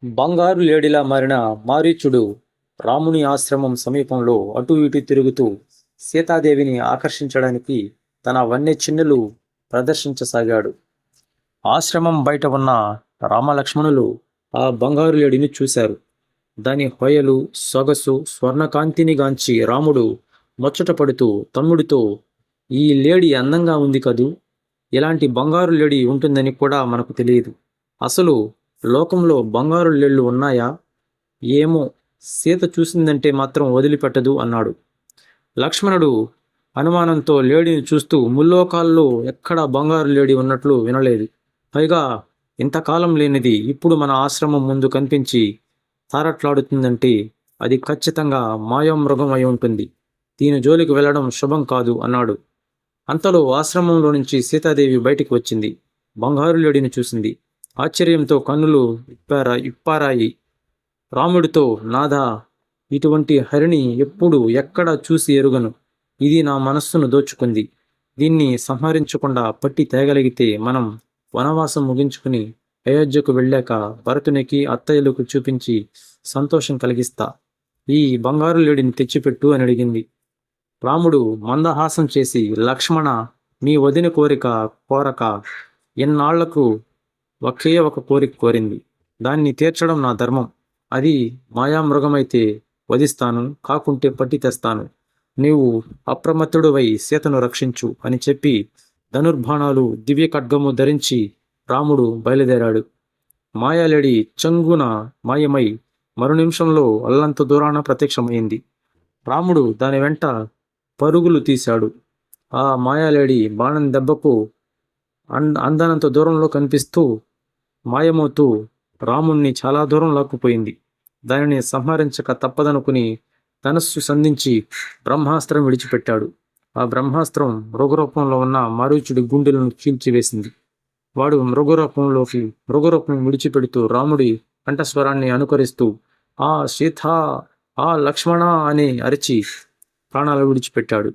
బంగారు లేడిలా మారిన మారీచుడు రాముని ఆశ్రమం సమీపంలో అటూ ఇటూ తిరుగుతూ సీతాదేవిని ఆకర్షించడానికి తన వన్నె చిన్నులు ప్రదర్శించసాగాడు. ఆశ్రమం బయట ఉన్న రామలక్ష్మణులు ఆ బంగారు లేడిని చూశారు. దాని హొయలు, సొగసు, స్వర్ణకాంతిని గాంచి రాముడు ముచ్చటపడుతూ తమ్ముడితో, "ఈ లేడి అందంగా ఉంది కదూ! ఇలాంటి బంగారు లేడి ఉంటుందని కూడా మనకు తెలియదు. అసలు లోకంలో బంగారు లేళ్ళు ఉన్నాయా? ఏమో, సీత చూసిందంటే మాత్రం వదిలిపెట్టదు" అన్నాడు. లక్ష్మణుడు అనుమానంతో లేడిని చూస్తూ, "ముల్లోకాల్లో ఎక్కడా బంగారు లేడి ఉన్నట్లు వినలేదు. పైగా ఇంతకాలం లేనిది ఇప్పుడు మన ఆశ్రమం ముందు కనిపించి తారట్లాడుతుందంటే అది ఖచ్చితంగా మాయామృగం అయి ఉంటుంది. దీని జోలికి వెళ్ళడం శుభం కాదు" అన్నాడు. అంతలో ఆశ్రమంలో నుంచి సీతాదేవి బయటికి వచ్చింది. బంగారు లేడిని చూసింది. ఆశ్చర్యంతో కన్నులు ఇప్పారాయి. రాముడితో, "నాథా, ఇటువంటి హరిణి ఎప్పుడు ఎక్కడ చూసి ఎరుగను. ఇది నా మనస్సును దోచుకుంది. దీన్ని సంహరించకుండా పట్టి తేగలిగితే మనం వనవాసం ముగించుకుని అయోధ్యకు వెళ్ళాక భరతునికి, అత్తయ్యలకు చూపించి సంతోషం కలిగిస్తా. ఈ బంగారు లేడిని తెచ్చిపెట్టు" అని అడిగింది. రాముడు మందహాసం చేసి, "లక్ష్మణ, మీ వదిన కోరక ఎన్నాళ్లకు ఒకే ఒక కోరిక కోరింది. దాన్ని తీర్చడం నా ధర్మం. అది మాయామృగమైతే వధిస్తాను, కాకుంటే పట్టి తెస్తాను. నీవు అప్రమత్తుడువై సీతను రక్షించు" అని చెప్పి ధనుర్బాణాలు, దివ్య ఖడ్గము ధరించి రాముడు బయలుదేరాడు. మాయాలేడి చంగున మాయమై మరు నిమిషంలో అల్లంత దూరాన ప్రత్యక్షమైంది. రాముడు దాని వెంట పరుగులు తీశాడు. ఆ మాయాలేడి బాణం దెబ్బకు అందనంత దూరంలో కనిపిస్తూ మాయమవుతూ రాముణ్ణి చాలా దూరం లాక్కుపోయింది. దానిని సంహరించక తప్పదనుకుని ధనస్సు సంధించి బ్రహ్మాస్త్రం విడిచిపెట్టాడు. ఆ బ్రహ్మాస్త్రం మృగరూపంలో ఉన్న మారీచుడి గుండెలను చీల్చివేసింది. వాడు మృగరూపం విడిచిపెడుతూ రాముడి కంఠస్వరాన్ని అనుకరిస్తూ, "ఆ సీత, ఆ లక్ష్మణ" అని అరిచి ప్రాణాలు విడిచిపెట్టాడు.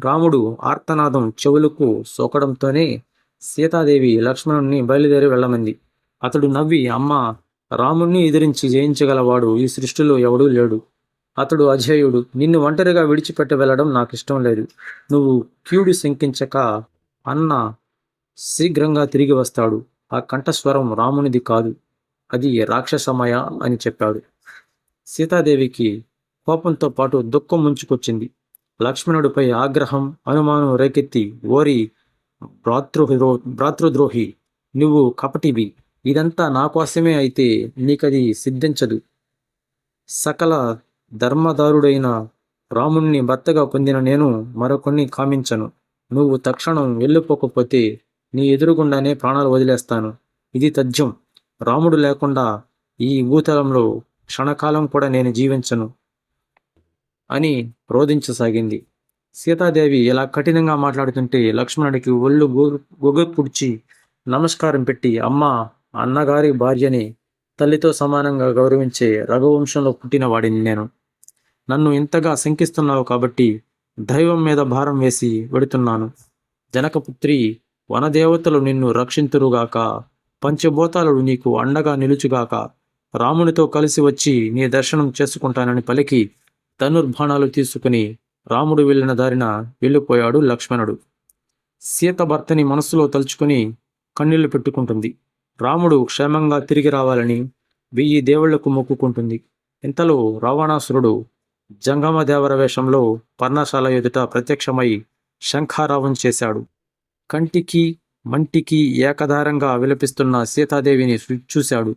రాముడు ఆర్తనాదం చెవులకు సోకడంతోనే సీతాదేవి లక్ష్మణుణ్ణి బయలుదేరి వెళ్ళమంది. అతడు నవ్వి, "అమ్మా, రాముణ్ణి ఎదిరించి జయించగలవాడు ఈ సృష్టిలో ఎవడూ లేడు. అతడు అజేయుడు. నిన్ను ఒంటరిగా విడిచిపెట్టి వెళ్ళడం నాకిష్టం లేదు. నువ్వు కీడు శంకించక అన్న శీఘ్రంగా తిరిగి వస్తాడు." ఆ కంఠస్వరం రామునిది కాదు, అది రాక్షసమయ అని చెప్పాడు. సీతాదేవికి కోపంతో పాటు దుఃఖం ముంచుకొచ్చింది. లక్ష్మణుడిపై ఆగ్రహం, అనుమానం రేకెత్తి, "ఓరి భ్రాతృద్రోహి, నువ్వు కపటివి. ఇదంతా నా కోసమే అయితే నీకది సిద్ధించదు. సకల ధర్మదారుడైన రాముణ్ణి భర్తగా పొందిన నేను మరొకరిని కామించను. నువ్వు తక్షణం వెళ్ళిపోకపోతే నీ ఎదురుగుండానే ప్రాణాలు వదిలేస్తాను. ఇది తథ్యం. రాముడు లేకుండా ఈ భూతలంలో క్షణకాలం కూడా నేను జీవించను" అని రోధించసాగింది. సీతాదేవి ఇలా కఠినంగా మాట్లాడుతుంటే లక్ష్మణుడికి ఒళ్ళు గొగపుడ్చి నమస్కారం పెట్టి, "అమ్మా, అన్నగారి భార్యని తల్లితో సమానంగా గౌరవించే రఘువంశంలో పుట్టిన వాడిని నేను. నన్ను ఇంతగా శంకిస్తున్నావు కాబట్టి దైవం మీద భారం వేసి వెడుతున్నాను. జనకపుత్రి, వనదేవతలు నిన్ను రక్షింతురుగాక. పంచభూతాలు నీకు అండగా నిలుచుగాక. రామునితో కలిసి వచ్చి నీ దర్శనం చేసుకుంటానని పలికి ధనుర్బాణాలు తీసుకుని రాముడు వెళ్ళిన దారిన వెళ్ళిపోయాడు లక్ష్మణుడు. సీత భర్తని మనస్సులో తలుచుకుని కన్నీళ్లు పెట్టుకుంటుంది. రాముడు క్షేమంగా తిరిగి రావాలని 1000 దేవుళ్లకు మొక్కుకుంటుంది. ఇంతలో రావణాసురుడు జంగమదేవర వేషంలో పర్ణశాల ఎదుట ప్రత్యక్షమై శంఖారావం చేశాడు. కంటికి మంటికి ఏకధారంగా విలపిస్తున్న సీతాదేవిని చూశాడు.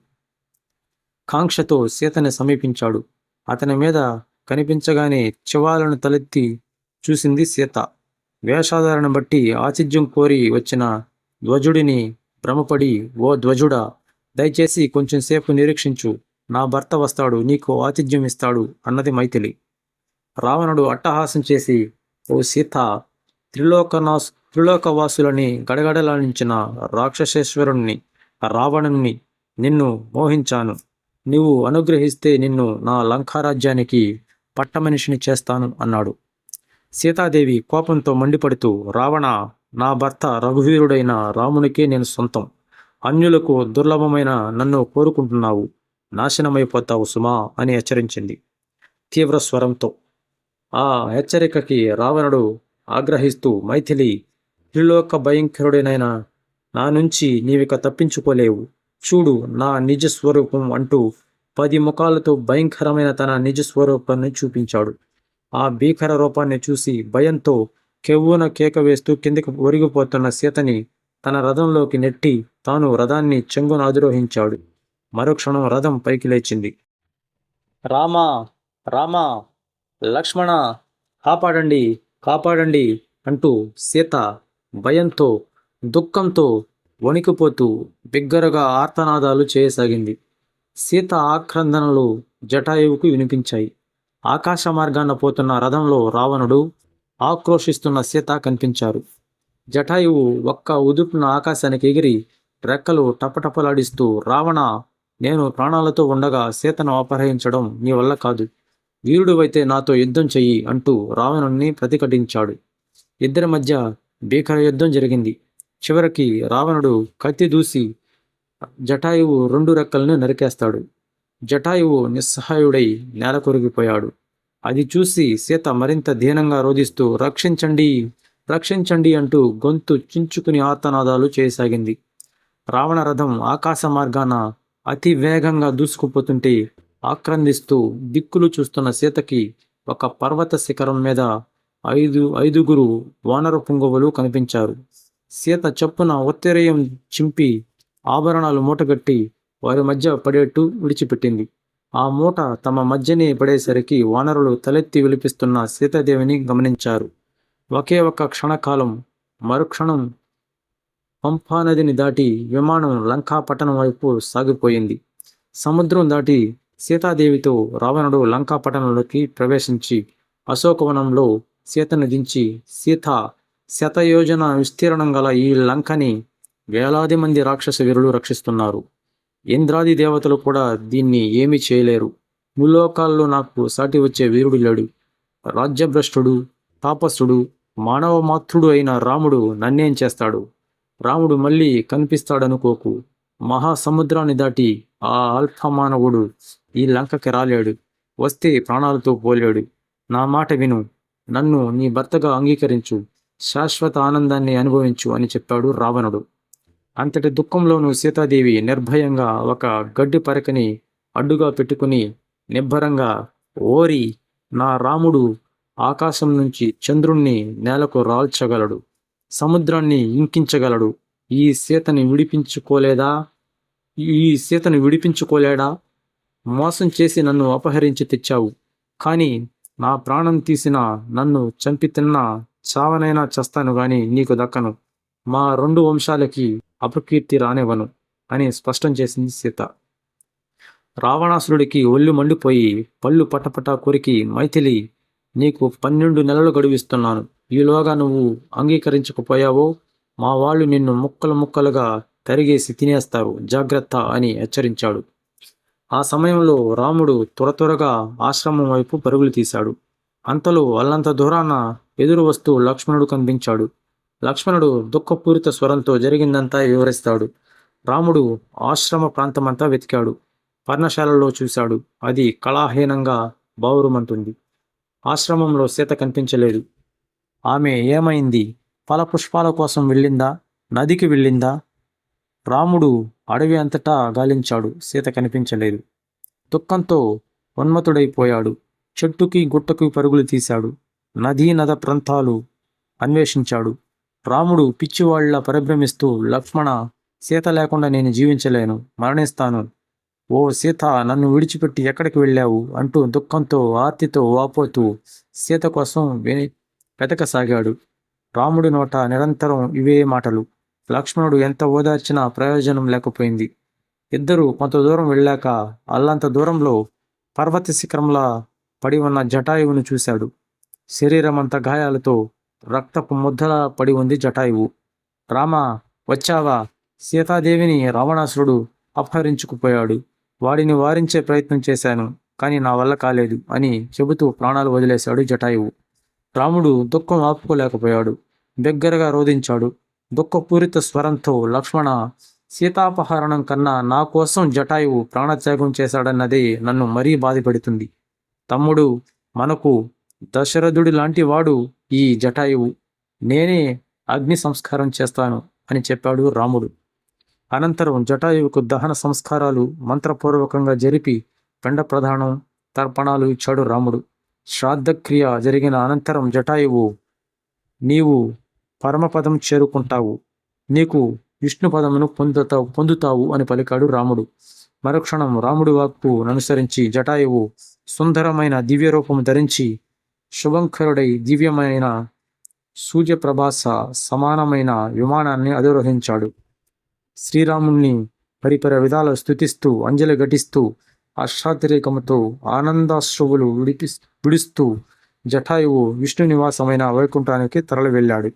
కాంక్షతో సీతని సమీపించాడు. అతని మీద కనిపించగానే చివాలను తలెత్తి చూసింది సీత. వేషాధారణ బట్టి ఆతిథ్యం కోరి వచ్చిన ధ్వజుడిని భ్రమపడి, "ఓ ధ్వజుడా, దయచేసి కొంచెంసేపు నిరీక్షించు. నా భర్త వస్తాడు, నీకు ఆతిథ్యం ఇస్తాడు" అన్నది మైథిలి. రావణుడు అట్టహాసం చేసి, "ఓ సీత, త్రిలోకవాసులని గడగడలాడించిన రాక్షసేశ్వరుణ్ణి రావణుణ్ణి నిన్ను మోహించాను. నీవు అనుగ్రహిస్తే నిన్ను నా లంకారాజ్యానికి పట్టమనిషిని చేస్తాను" అన్నాడు. సీతాదేవి కోపంతో మండిపడుతూ, "రావణ, నా భర్త రఘువీరుడైన రామునికే నేను సొంతం. అన్యులకు దుర్లభమైన నన్ను కోరుకుంటున్నావు. నాశనమైపోతావు సుమా అని హెచ్చరించింది తీవ్ర స్వరంతో. ఆ హెచ్చరికకి రావణుడు ఆగ్రహిస్తూ, మైథిలి, త్రిలోక భయంకరుడినైనా నా నుంచి నీవిక తప్పించుకోలేవు. చూడు నా నిజ స్వరూపం అంటూ 10 ముఖాలతో భయంకరమైన తన నిజ స్వరూపాన్ని చూపించాడు. ఆ భీకర రూపాన్ని చూసి భయంతో కెవ్వున కేక వేస్తూ కిందికి ఒరిగిపోతున్న సీతని తన రథంలోకి నెట్టి తాను రథాన్ని చెంగున అధిరోహించాడు. మరుక్షణం రథం పైకి లేచింది. రామా, రామా, లక్ష్మణ, కాపాడండి, కాపాడండి అంటూ సీత భయంతో, దుఃఖంతో వణికిపోతూ బిగ్గరగా ఆర్తనాదాలు చేయసాగింది. సీత ఆక్రందనలు జటాయువుకు వినిపించాయి. ఆకాశ మార్గాన పోతున్న రథంలో రావణుడు, ఆక్రోషిస్తున్న సీత కనిపించారు. జటాయువు ఒక్క ఉదుపున ఆకాశానికి ఎగిరి రెక్కలు టపటపలాడిస్తూ, రావణ, నేను ప్రాణాలతో ఉండగా సీతను అపహరించడం నీ వల్ల కాదు. వీరుడివైతే నాతో యుద్ధం చెయ్యి అంటూ రావణుణ్ణి ప్రతిఘటించాడు. ఇద్దరి మధ్య భీకర యుద్ధం జరిగింది. చివరికి రావణుడు కత్తి దూసి జటాయువు 2 రెక్కలను నరికేస్తాడు. జటాయువు నిస్సహాయుడై నేల కొరిగిపోయాడు. అది చూసి సీత మరింత దీనంగా రోదిస్తూ, రక్షించండి, రక్షించండి అంటూ గొంతు చించుకుని ఆర్తనాదాలు చేయసాగింది. రావణ రథం ఆకాశ మార్గాన అతి వేగంగా దూసుకుపోతుంటే ఆక్రందిస్తూ దిక్కులు చూస్తున్న సీతకి ఒక పర్వత శిఖరం మీద ఐదుగురు వానర పుంగవులు కనిపించారు. సీత చప్పున ఉత్తరీయం చింపి ఆభరణాలు మూటగట్టి వారి మధ్య పడేట్టు విడిచిపెట్టింది. ఆ మూట తమ మధ్యనే పడేసరికి వానరులు తలెత్తి విలిపిస్తున్న సీతాదేవిని గమనించారు. ఒకే ఒక్క క్షణకాలం, మరుక్షణం పంపానదిని దాటి విమానం లంకాపట్టణం వైపు సాగిపోయింది. సముద్రం దాటి సీతాదేవితో రావణుడు లంకాపట్టణంలోకి ప్రవేశించి అశోకవనంలో సీతను దించి, సీత, 100 యోజన విస్తీర్ణం గల ఈ లంకని వేలాది మంది రాక్షస వీరులు రక్షిస్తున్నారు. ఇంద్రాది దేవతలు కూడా దీన్ని ఏమీ చేయలేరు. ముల్లోకాల్లో నాకు సాటి వచ్చే వీరుడు లేడు. రాజ్యభ్రష్టుడు, తాపసుడు, మానవ మాతృడు అయిన రాముడు నన్నేం చేస్తాడు? రాముడు మళ్ళీ కనిపిస్తాడనుకోకు. మహాసముద్రాన్ని దాటి ఆ అల్పమానవుడు ఈ లంకకి రాలేడు. వస్తే ప్రాణాలతో పోలేడు. నా మాట విను, నన్ను నీ భర్తగా అంగీకరించు, శాశ్వత ఆనందాన్ని అనుభవించు అని చెప్పాడు రావణుడు. అంతటి దుఃఖంలోనూ సీతాదేవి నిర్భయంగా ఒక గడ్డి పరకని అడ్డుగా పెట్టుకుని నిబ్బరంగా, ఓరి, నా రాముడు ఆకాశం నుంచి చంద్రుణ్ణి నేలకు రాల్చగలడు, సముద్రాన్ని ఇంకించగలడు. ఈ సీతని విడిపించుకోలేడా? మోసం చేసి నన్ను అపహరించి తెచ్చావు. కానీ నా ప్రాణం తీసిన, నన్ను చంపి తిన్నా చావనైనా చస్తాను గాని నీకు దక్కను. మా 2 వంశాలకి అపకీర్తి రానివ్వను అని స్పష్టం చేసింది సీత. రావణాసురుడికి ఒళ్ళు మండిపోయి పళ్ళు పటపట కొరికి, మైథిలి, నీకు 12 నెలలు గడువిస్తున్నాను. ఈలోగా నువ్వు అంగీకరించకపోయావో మా వాళ్ళు నిన్ను ముక్కలు ముక్కలుగా తరిగేసి తినేస్తారు, జాగ్రత్త అని హెచ్చరించాడు. ఆ సమయంలో రాముడు త్వరగా ఆశ్రమం వైపు పరుగులు తీశాడు. అంతలో అల్లంత దూరాన ఎదురు వస్తూ లక్ష్మణుడు కనిపించాడు. లక్ష్మణుడు దుఃఖపూరిత స్వరంతో జరిగిందంతా వివరిస్తాడు. రాముడు ఆశ్రమ ప్రాంతమంతా వెతికాడు. పర్ణశాలలో చూశాడు. అది కళాహీనంగా బావురుమంటుంది. ఆశ్రమంలో సీత కనిపించలేదు. ఆమె ఏమైంది? ఫలపుష్పాల కోసం వెళ్ళిందా? నదికి వెళ్ళిందా? రాముడు అడవి అంతటా గాలించాడు. సీత కనిపించలేదు. దుఃఖంతో ఉన్మత్తుడైపోయాడు. చెట్టుకి గుట్టకి పరుగులు తీశాడు. నదీ నద ప్రాంతాలు అన్వేషించాడు. రాముడు పిచ్చివాళ్లా పరిభ్రమిస్తూ, లక్ష్మణ, సీత లేకుండా నేను జీవించలేను, మరణిస్తాను. ఓ సీత, నన్ను విడిచిపెట్టి ఎక్కడికి వెళ్ళావు అంటూ దుఃఖంతో ఆర్తితో వాపోతూ సీత కోసం వెతకసాగాడు. రాముడి నోట నిరంతరం ఇవే మాటలు. లక్ష్మణుడు ఎంత ఓదార్చినా ప్రయోజనం లేకపోయింది. ఇద్దరూ కొంత దూరం వెళ్ళాక అల్లంత దూరంలో పర్వత శిఖరంలా పడి ఉన్న జటాయువును చూశాడు. శరీరమంతా గాయాలతో రక్తపు ముద్దలా పడి ఉంది జటాయువు. రామా, వచ్చావా? సీతాదేవిని రావణాసురుడు అపహరించుకుపోయాడు. వాడిని వారించే ప్రయత్నం చేశాను, కానీ నా వల్ల కాలేదు అని చెబుతూ ప్రాణాలు వదిలేశాడు జటాయువు. రాముడు దుఃఖం ఆపుకోలేకపోయాడు. బిగ్గరగా రోదించాడు. దుఃఖపూరిత స్వరంతో, లక్ష్మణ, సీతాపహరణం కన్నా నా కోసం జటాయువు ప్రాణత్యాగం చేశాడన్నదే నన్ను మరీ బాధపెడుతుంది. తమ్ముడు, మనకు దశరథుడి లాంటి వాడు ఈ జటాయువు. నేనే అగ్ని సంస్కారం చేస్తాను అని చెప్పాడు రాముడు. అనంతరం జటాయువుకు దహన సంస్కారాలు మంత్రపూర్వకంగా జరిపి పిండ ప్రదానం, తర్పణాలు ఇచ్చాడు రాముడు. శ్రాద్ధక్రియ జరిగిన అనంతరం జటాయువు, నీవు పరమపదం చేరుకుంటావు, నీకు విష్ణు పదమును పొందుతావు అని పలికాడు రాముడు. మరుక్షణం రాముడి వాక్కు అనుసరించి జటాయువు సుందరమైన దివ్యరూపము ధరించి శుభంకరుడై దివ్యమైన సూర్యప్రభాస సమానమైన విమానాన్ని అధిరోహించాడు. శ్రీరాముణ్ణి పరిపర విధాలు స్తుతిస్తూ అంజలి ఘటిస్తూ అష్టాతిరేకముతో ఆనందాశ్రువులు విడుస్తూ జటాయువు విష్ణు నివాసమైన వైకుంఠానికి తరలి వెళ్ళాడు.